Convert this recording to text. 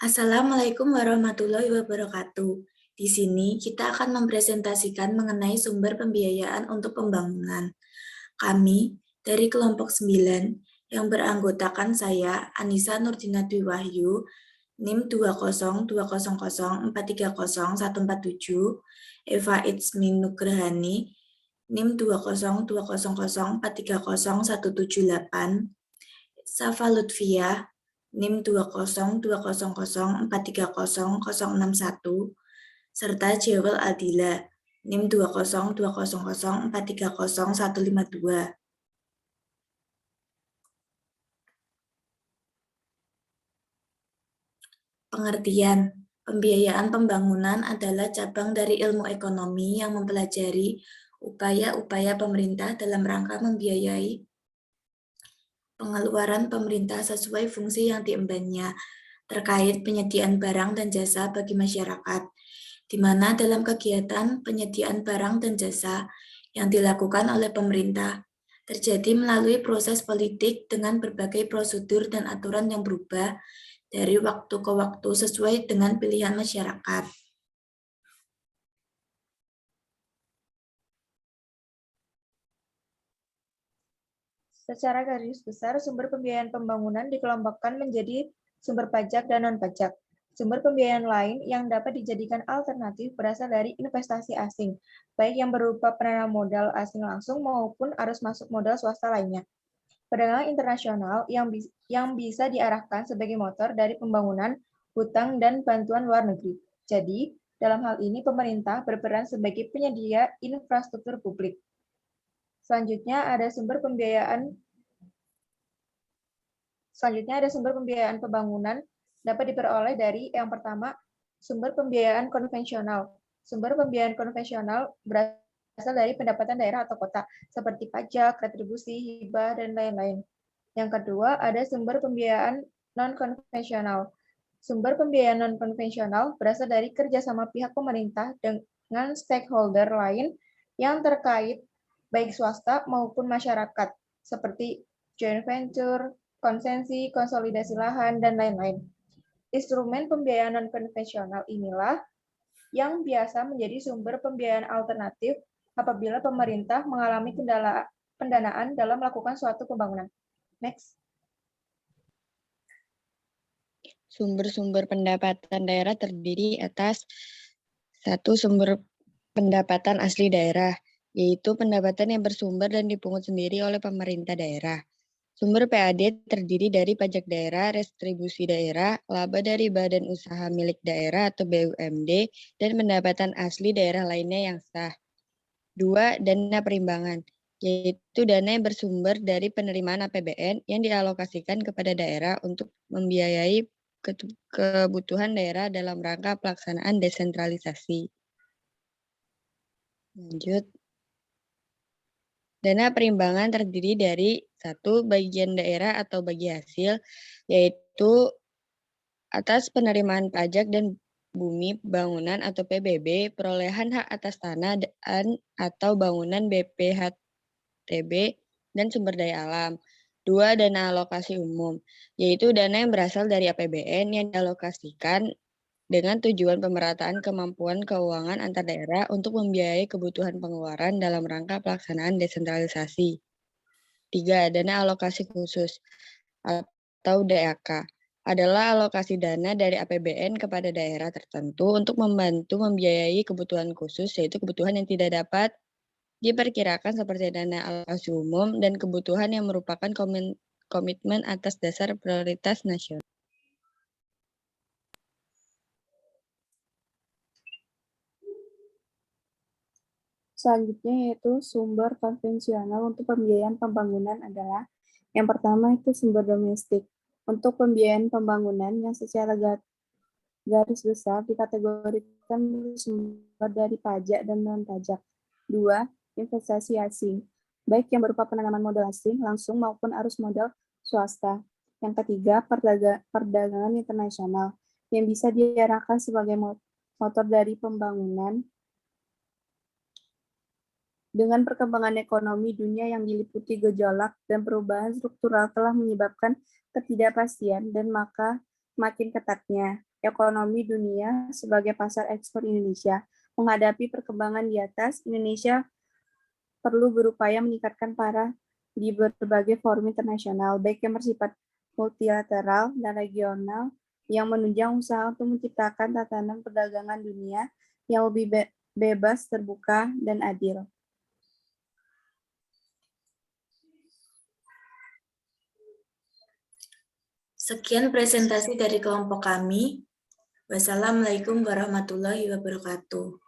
Assalamualaikum warahmatullahi wabarakatuh. Di sini kita akan mempresentasikan mengenai sumber pembiayaan untuk pembangunan. Kami dari kelompok 9 yang beranggotakan saya, Anissa Nurdina Dwi Wahyu, NIM 20200430147, Eva Itzmin Nugrahani, NIM 20200430178, Safa Lutfia, NIM 20200430061, serta Jewel Adila, NIM 20200430152. Pengertian: pembiayaan pembangunan adalah cabang dari ilmu ekonomi yang mempelajari upaya-upaya pemerintah dalam rangka membiayai pengeluaran pemerintah sesuai fungsi yang diembannya terkait penyediaan barang dan jasa bagi masyarakat, di mana dalam kegiatan penyediaan barang dan jasa yang dilakukan oleh pemerintah terjadi melalui proses politik dengan berbagai prosedur dan aturan yang berubah dari waktu ke waktu sesuai dengan pilihan masyarakat. Secara garis besar, sumber pembiayaan pembangunan dikelompokkan menjadi sumber pajak dan non-pajak. Sumber pembiayaan lain yang dapat dijadikan alternatif berasal dari investasi asing, baik yang berupa penanam modal asing langsung maupun arus masuk modal swasta lainnya. Perdagangan internasional yang bisa diarahkan sebagai motor dari pembangunan, hutang, dan bantuan luar negeri. Jadi, dalam hal ini pemerintah berperan sebagai penyedia infrastruktur publik. Selanjutnya ada sumber pembiayaan pembangunan dapat diperoleh dari yang pertama, sumber pembiayaan konvensional. Sumber pembiayaan konvensional berasal dari pendapatan daerah atau kota, seperti pajak, retribusi, hibah, dan lain-lain. Yang kedua, ada sumber pembiayaan non-konvensional. Sumber pembiayaan non-konvensional berasal dari kerjasama pihak pemerintah dengan stakeholder lain yang terkait, baik swasta maupun masyarakat, seperti joint venture, konsensi, konsolidasi lahan, dan lain-lain. Instrumen pembiayaan non-konvensional inilah yang biasa menjadi sumber pembiayaan alternatif apabila pemerintah mengalami pendanaan dalam melakukan suatu pembangunan. Next. Sumber-sumber pendapatan daerah terdiri atas satu, sumber pendapatan asli daerah, yaitu pendapatan yang bersumber dan dipungut sendiri oleh pemerintah daerah. Sumber PAD terdiri dari pajak daerah, retribusi daerah, laba dari badan usaha milik daerah atau BUMD, dan pendapatan asli daerah lainnya yang sah. 2. Dana perimbangan, yaitu dana yang bersumber dari penerimaan APBN yang dialokasikan kepada daerah untuk membiayai kebutuhan daerah dalam rangka pelaksanaan desentralisasi. Lanjut. Dana perimbangan terdiri dari satu, bagian daerah atau bagi hasil, yaitu atas penerimaan pajak dan bumi bangunan atau PBB, perolehan hak atas tanah dan atau bangunan BPHTB, dan sumber daya alam. 2. Dana alokasi umum, yaitu dana yang berasal dari APBN yang dialokasikan dengan tujuan pemerataan kemampuan keuangan antar daerah untuk membiayai kebutuhan pengeluaran dalam rangka pelaksanaan desentralisasi. 3. Dana alokasi khusus atau DAK adalah alokasi dana dari APBN kepada daerah tertentu untuk membantu membiayai kebutuhan khusus, yaitu kebutuhan yang tidak dapat diperkirakan seperti dana alokasi umum dan kebutuhan yang merupakan komitmen atas dasar prioritas nasional. Selanjutnya yaitu sumber konvensional untuk pembiayaan pembangunan adalah yang pertama itu sumber domestik. Untuk pembiayaan pembangunan yang secara garis besar dikategorikan bersumber dari pajak dan non-pajak. 2. Investasi asing, baik yang berupa penanaman modal asing langsung maupun arus modal swasta. Yang ketiga, perdagangan internasional yang bisa diarahkan sebagai motor dari pembangunan. Dengan perkembangan ekonomi dunia yang diliputi gejolak dan perubahan struktural telah menyebabkan ketidakpastian dan maka makin ketatnya ekonomi dunia sebagai pasar ekspor Indonesia. Menghadapi perkembangan di atas, Indonesia perlu berupaya meningkatkan para di berbagai forum internasional, baik yang bersifat multilateral dan regional, yang menunjang usaha untuk menciptakan tatanan perdagangan dunia yang lebih bebas, terbuka, dan adil. Sekian presentasi dari kelompok kami. Wassalamualaikum warahmatullahi wabarakatuh.